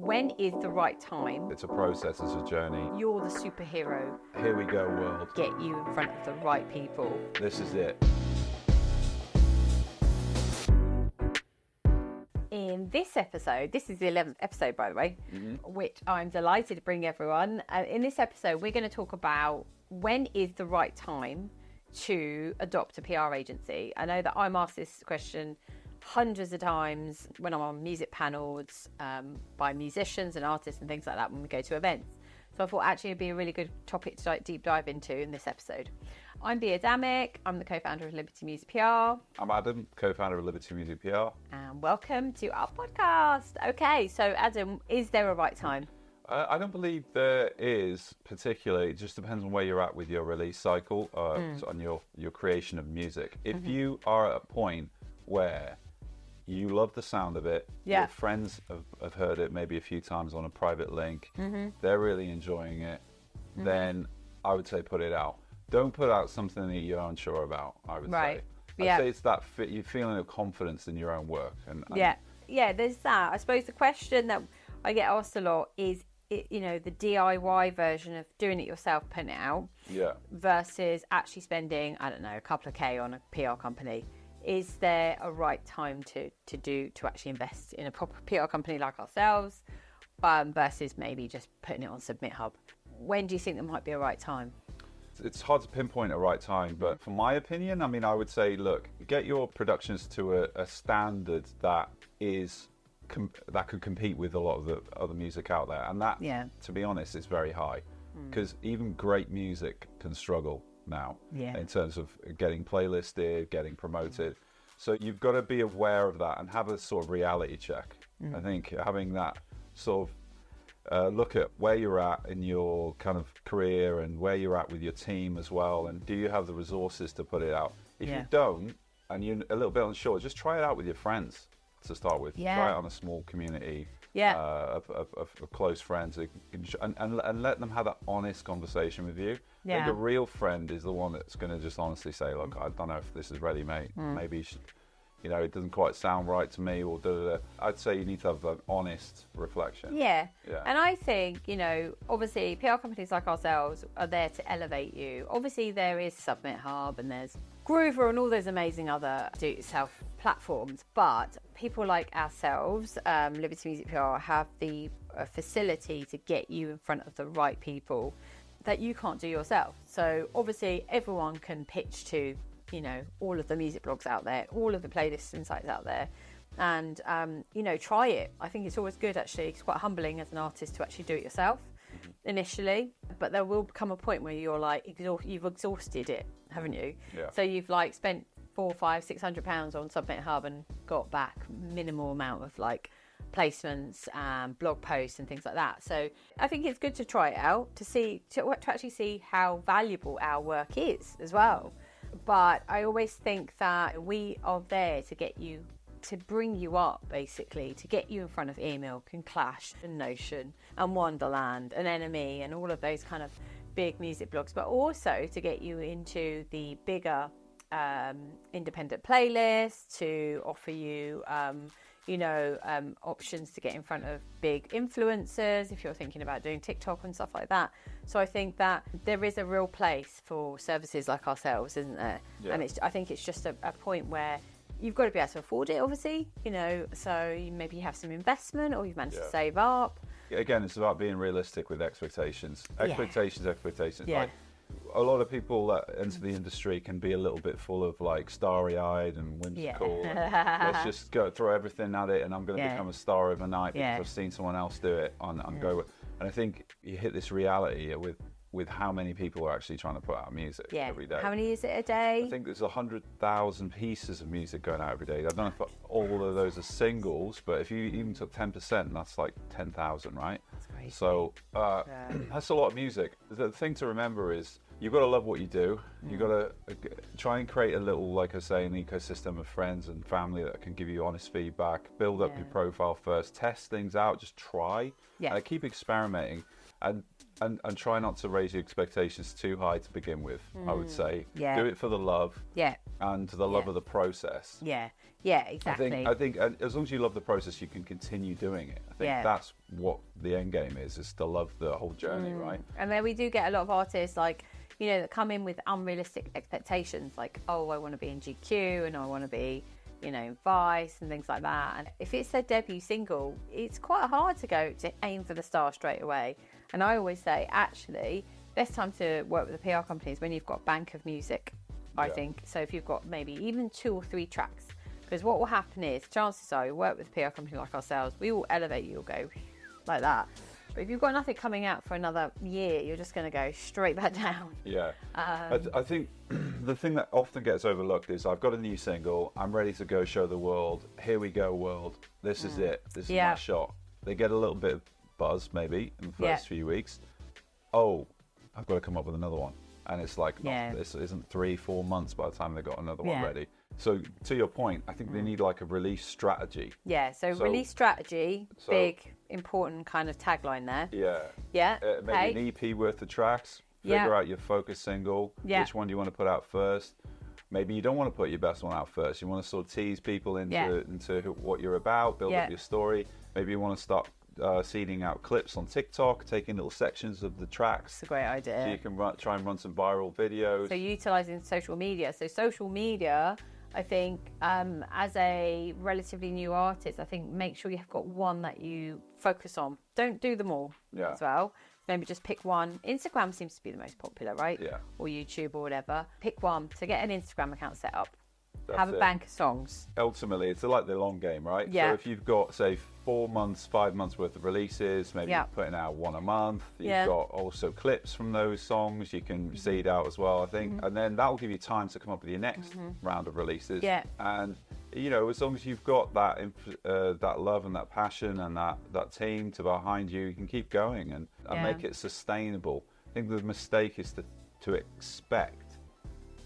When is the right time? It's a process, it's a journey. You're the superhero. Here we go, world. Get you in front of the right people. This is it. In this episode, this is the 11th episode, by the way, which I'm delighted to bring everyone. In this episode, we're going to talk about when is the right time to adopt a PR agency. I know that I'm asked this question hundreds of times when I'm on music panels by musicians and artists and things like that when we go to events. So I thought actually it'd be a really good topic to deep dive into in this episode. I'm Bea Damick. I'm the co-founder of Liberty Music PR. I'm Adam, co-founder of Liberty Music PR. And welcome to our podcast. Okay, so Adam, is there a right time? I don't believe there is particularly. It just depends on where you're at with your release cycle, on your creation of music. If you are at a point where you love the sound of it, your friends have heard it maybe a few times on a private link, they're really enjoying it, then I would say put it out. Don't put out something that you're unsure about, I would say. I'd say it's that you're feeling of confidence in your own work. Yeah, there's that. I suppose the question that I get asked a lot is, the DIY version of doing it yourself, putting it out, versus actually spending, I don't know, a couple of K on a PR company. Is there a right time to actually invest in a proper PR company like ourselves, versus maybe just putting it on Submit Hub? When do you think there might be a right time? It's hard to pinpoint a right time, but from my opinion, I would say, look, get your productions to a standard that that could compete with a lot of the other music out there, and that, to be honest, is very high, because even great music can struggle now in terms of getting playlisted, getting promoted. So you've got to be aware of that and have a sort of reality check. I think having that sort of look at where you're at in your kind of career and where you're at with your team as well, and do you have the resources to put it out? If you don't, and you're a little bit unsure, just try it out with your friends to start with. Try it on a small community of close friends, and let them have that honest conversation with you. I think a real friend is the one that's going to just honestly say, look, I don't know if this is ready, mate. Maybe you should, it doesn't quite sound right to me, or da-da-da. I'd say you need to have an honest reflection. And I think, obviously PR companies like ourselves are there to elevate you. Obviously there is Submit Hub and there's Groover and all those amazing other do-it-yourself platforms, but people like ourselves, Liberty Music PR, have the facility to get you in front of the right people that you can't do yourself. So obviously everyone can pitch to all of the music blogs out there, all of the playlists and sites out there, and try it. I think it's always good, actually. It's quite humbling as an artist to actually do it yourself initially, but there will come a point where you're like you've exhausted it, haven't you? So you've spent £400, £500, £600 on Submit Hub and got back minimal amount of placements and blog posts and things like that. So I think it's good to try it out to actually see how valuable our work is as well. But I always think that we are there to bring you up, basically, to get you in front of Emilk and Clash and Notion and Wonderland and Enemy and all of those kind of big music blogs, but also to get you into the bigger independent playlists, to offer you options to get in front of big influencers if you're thinking about doing TikTok and stuff like that. So I think that there is a real place for services like ourselves, isn't there? And I think it's just a point where you've got to be able to afford it, obviously, so you maybe have some investment or you've managed to save up. Again, it's about being realistic with expectations. Expectations. A lot of people that enter the industry can be a little bit full of starry-eyed and whimsical. Let's just throw everything at it, and I'm going to become a star overnight because I've seen someone else do it and go with. And I think you hit this reality with how many people are actually trying to put out music every day. How many is it a day? I think there's 100,000 pieces of music going out every day. I don't know if all of those are singles, but if you even took 10%, that's 10,000, right? That's crazy. So that's a lot of music. The thing to remember is you've got to love what you do. You've got to try and create a little, like I say, an ecosystem of friends and family that can give you honest feedback. Build up your profile first. Test things out. Just try. Keep experimenting. And try not to raise your expectations too high to begin with. I would say, do it for the love, and the love of the process. Exactly. I think as long as you love the process, you can continue doing it. I think that's what the end game is to love the whole journey, right? And then we do get a lot of artists like, that come in with unrealistic expectations, like, oh, I want to be in GQ and I want to be, Vice and things like that. And if it's their debut single, it's quite hard to aim for the star straight away. And I always say, actually, best time to work with a PR company is when you've got a bank of music, I think. So if you've got maybe even 2 or 3 tracks, because what will happen is, chances are, you work with a PR company like ourselves, we will elevate you, you'll go like that. But if you've got nothing coming out for another year, you're just going to go straight back down. Yeah. I think the thing that often gets overlooked is, I've got a new single, I'm ready to go show the world, here we go world, this is it, this is my shot. They get a little bit of buzz maybe in the first few weeks. Oh, I've got to come up with another one. And it's like, this isn't 3-4 months by the time they got another one ready. So to your point, I think they need like a release strategy. So release strategy, big, important kind of tagline there. Maybe an EP worth of tracks, figure out your focus single, which one do you want to put out first. Maybe you don't want to put your best one out first. You want to sort of tease people into what you're about, build up your story. Maybe you want to start seeding out clips on TikTok, taking little sections of the tracks. It's a great idea. So you can try and run some viral videos. So utilising social media. So social media, I think, as a relatively new artist, I think make sure you've got one that you focus on. Don't do them all as well. Maybe just pick one. Instagram seems to be the most popular, right? Or YouTube or whatever. Pick one. So get an Instagram account set up. Have a bank of songs. Ultimately, it's like the long game, right? So if you've got, say, 4 months, 5 months worth of releases, maybe you're putting out one a month. You've got also clips from those songs you can seed out as well, I think. And then that'll give you time to come up with your next round of releases. And, as long as you've got that that love and that passion and that team behind you, you can keep going and make it sustainable. I think the mistake is to expect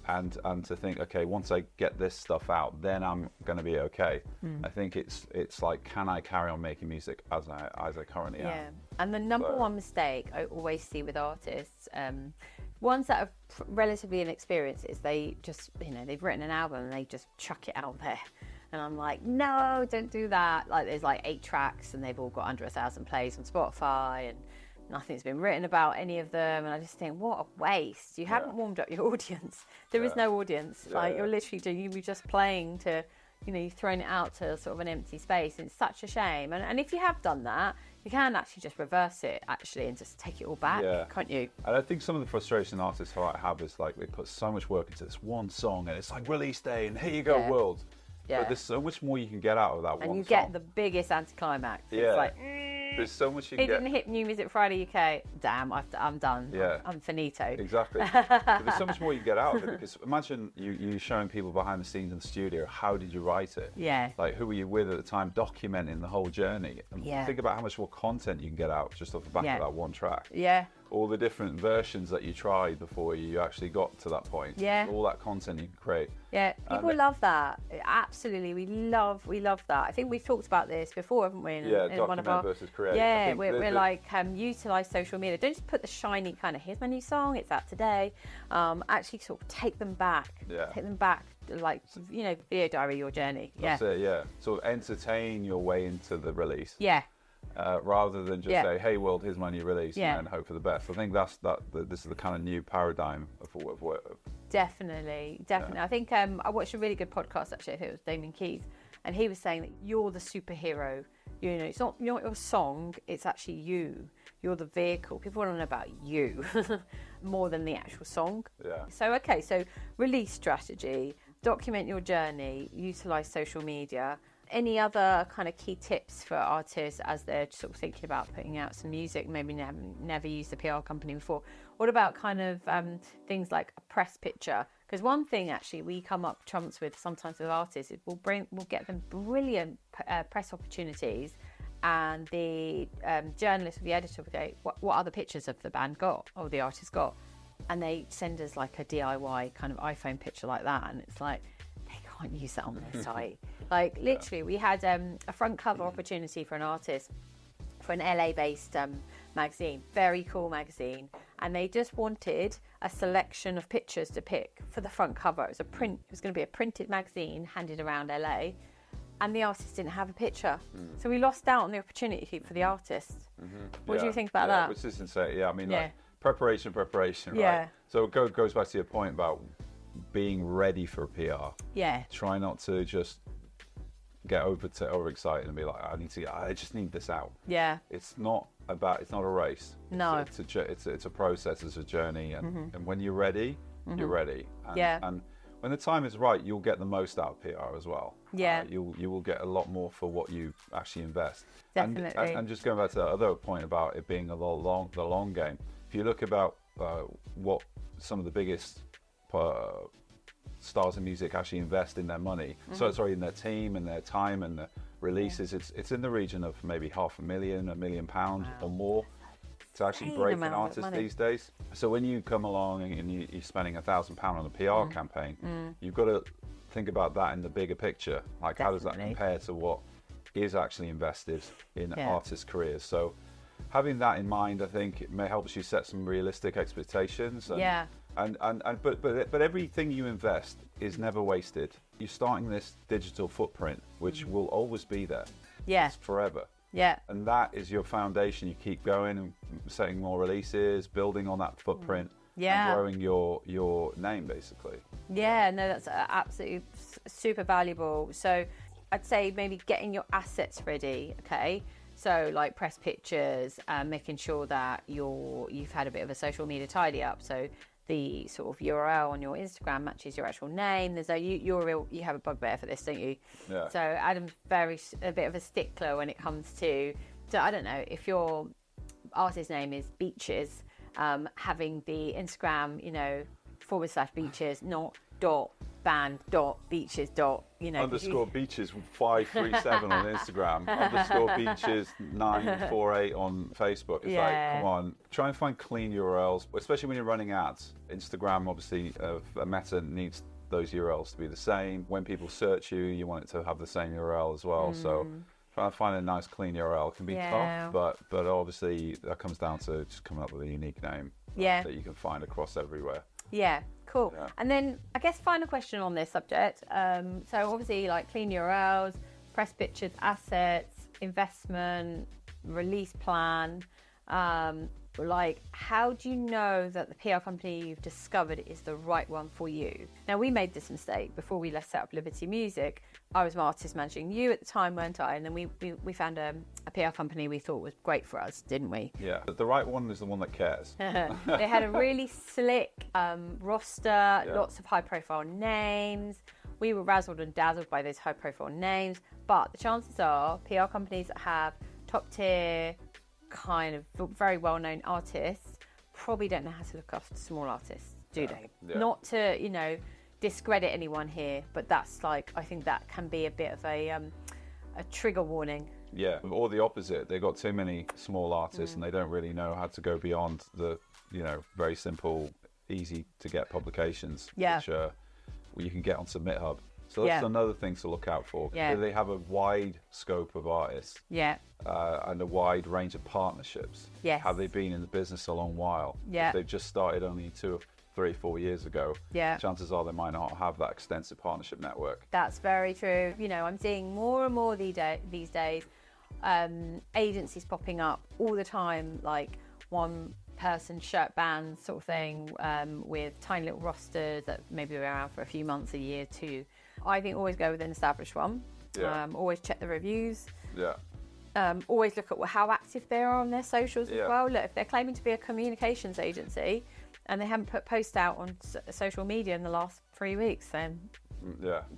and to think, okay, once I get this stuff out, then I'm going to be okay. I think it's like, can I carry on making music as I currently am? And the number one mistake I always see with artists, ones that are relatively inexperienced, is they just, they've written an album and they just chuck it out there. And I'm like, no, don't do that. Like, there's like 8 tracks and they've all got under 1,000 plays on Spotify and nothing's been written about any of them. And I just think, what a waste. You haven't warmed up your audience. There is no audience. Like, you're literally you're just playing to, you've thrown it out to sort of an empty space. And it's such a shame. And if you have done that, you can actually just reverse it and just take it all back, can't you? And I think some of the frustration artists have is like, they put so much work into this one song and it's like release day and here you go, world. But there's so much more you can get out of that one song. And you get the biggest anticlimax. It's like, there's so much you can get. It didn't hit New Music Friday UK. Damn, I'm done. I'm finito. Exactly. But there's so much more you can get out of it, because imagine you showing people behind the scenes in the studio, how did you write it? Like, who were you with at the time, documenting the whole journey? And think about how much more content you can get out just off the back of that one track. All the different versions that you tried before you actually got to that point. All that content you can create. People love that. Absolutely, we love that. I think we've talked about this before, haven't we? In one of our, versus create. We're like, utilise social media. Don't just put the shiny kind of, here's my new song, it's out today. Actually sort of take them back. Take them back, like, video diary your journey. That's it, Sort of entertain your way into the release. Rather than just say, hey world, here's my new release, and hope for the best. I think this is the kind of new paradigm of work. Definitely. I think I watched a really good podcast, actually. I think it was Damien Keys, and he was saying that you're the superhero. It's not your song, it's actually you. You're the vehicle. People want to know about you more than the actual song. So release strategy, document your journey, utilise social media. Any other kind of key tips for artists as they're sort of thinking about putting out some music, maybe never used a PR company before? What about kind of things like a press picture? Because one thing actually we come up trumps with sometimes with artists is we'll get them brilliant press opportunities, and the journalist or the editor will go, what other pictures have the band got or the artist got? And they send us like a DIY kind of iPhone picture like that, and it's like, they can't use that on their site. Like, literally, we had a front cover opportunity for an artist, for an LA-based magazine, very cool magazine, and they just wanted a selection of pictures to pick for the front cover. It was going to be a printed magazine handed around LA, and the artist didn't have a picture, so we lost out on the opportunity for the artist. What do you think about that? Which is insane. Yeah, I mean, like preparation, right? Yeah. So it goes back to your point about being ready for PR. Yeah. Try not to just get overexcited and be like, I just need this out. Yeah. It's not a race. No. It's a process, it's a journey, and when you're ready, you're ready. And when the time is right, you'll get the most out of PR as well. Yeah. You will get a lot more for what you actually invest. Definitely. And just going back to the other point about it being the long game. If you look about what some of the biggest stars in music actually invest in their money, in their team and their time and the releases, it's in the region of maybe £500,000, £1 million or more to actually break an artist these days. So when you come along and you're spending £1,000 on a PR campaign, you've got to think about that in the bigger picture. Like, how does that compare to what is actually invested in artists' careers? So having that in mind, I think it helps you set some realistic expectations. But everything you invest is never wasted. You're starting this digital footprint, which will always be there. Yeah. It's forever. Yeah. And that is your foundation. You keep going and setting more releases, building on that footprint, and growing your name, basically. Yeah, no, that's absolutely super valuable. So I'd say maybe getting your assets ready, okay? So like press pictures, making sure that you've had a bit of a social media tidy up. So the sort of URL on your Instagram matches your actual name. There's you have a bugbear for this, don't you? Yeah. So Adam's a bit of a stickler when it comes to, so I don't know, if your artist name is Beaches, having the Instagram, /Beaches, not .band.beaches. Underscore Beaches 537 on Instagram. Underscore Beaches 948 on Facebook. It's like, come on, try and find clean URLs, especially when you're running ads. Instagram, obviously, Meta needs those URLs to be the same. When people search you, you want it to have the same URL as well. So trying to find a nice clean URL can be tough, but obviously that comes down to just coming up with a unique name that you can find across everywhere. Yeah, cool. Yeah. And then I guess final question on this subject. So obviously, like clean URLs, press pictures, assets, investment, release plan. Like, how do you know that the PR company you've discovered is the right one for you? Now, we made this mistake before we set up Liberty Music. I was artist managing you at the time, weren't I? And then we found a PR company we thought was great for us, didn't we? Yeah, but the right one is the one that cares. They had a really slick roster, lots of high-profile names. We were razzled and dazzled by those high-profile names, but the chances are PR companies that have top-tier, kind of very well-known artists probably don't know how to look after small artists, do they? Yeah. Not to, discredit anyone here, but that's like, I think that can be a bit of a trigger warning. Yeah, or the opposite. They've got too many small artists and they don't really know how to go beyond the, very simple, easy to get publications, which you can get on Submit Hub. So that's another thing to look out for. Yeah. They have a wide scope of artists and a wide range of partnerships. Yes. Have they been in the business a long while? Yeah. If they've just started only 2, 3, 4 years ago, chances are they might not have that extensive partnership network. That's very true. I'm seeing more and more these days, agencies popping up all the time, like one person shirt bands sort of thing, with tiny little rosters that maybe are around for a few months, a year, 2. I think always go with an established one. Always check the reviews. Always look at how active they are on their socials as well. Look, if they're claiming to be a communications agency and they haven't put posts out on social media in the last 3 weeks, then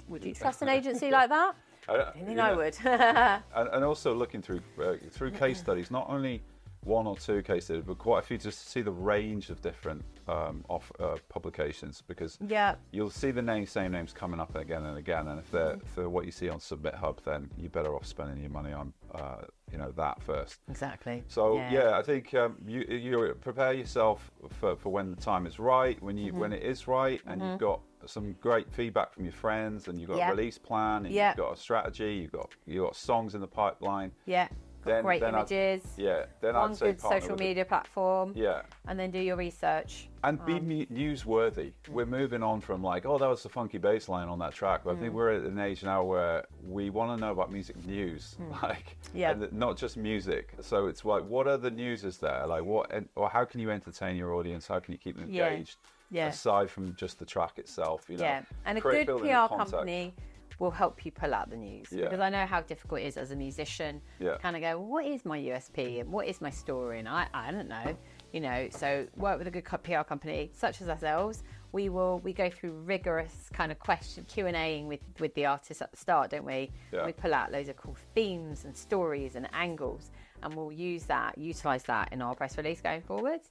would you trust an agency like that? I think I would. and also looking through case studies, not only 1 or 2 case studies, but quite a few, just to see the range of different publications, because you'll see the same names coming up again and again, and if they're what you see on Submit Hub, then you're better off spending your money on that first. Exactly. So I think you prepare yourself for when the time is right, when it is right, and you've got some great feedback from your friends, and you've got a release plan, and you've got a strategy, you've got songs in the pipeline. Great images. Then one I'd say good social media platform. Yeah. And then do your research. And be newsworthy. We're moving on from like, oh, that was the funky bass line on that track. But I think we're at an age now where we want to know about music news, and not just music. So it's like, what other news is there? Like, or how can you entertain your audience? How can you keep them engaged? Yeah. Aside from just the track itself, you know. Yeah. And a good PR company will help you pull out the news, because I know how difficult it is as a musician. Kind of go, what is my USP and what is my story? And I don't know, you know. So work with a good PR company such as ourselves. We go through rigorous kind of Q&Aing with the artists at the start, don't we? We pull out loads of cool themes and stories and angles, and we'll utilize that in our press release going forwards.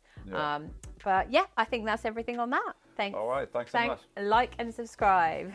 But yeah, I think that's everything on that. Thanks. All right, thanks so much. Like and subscribe.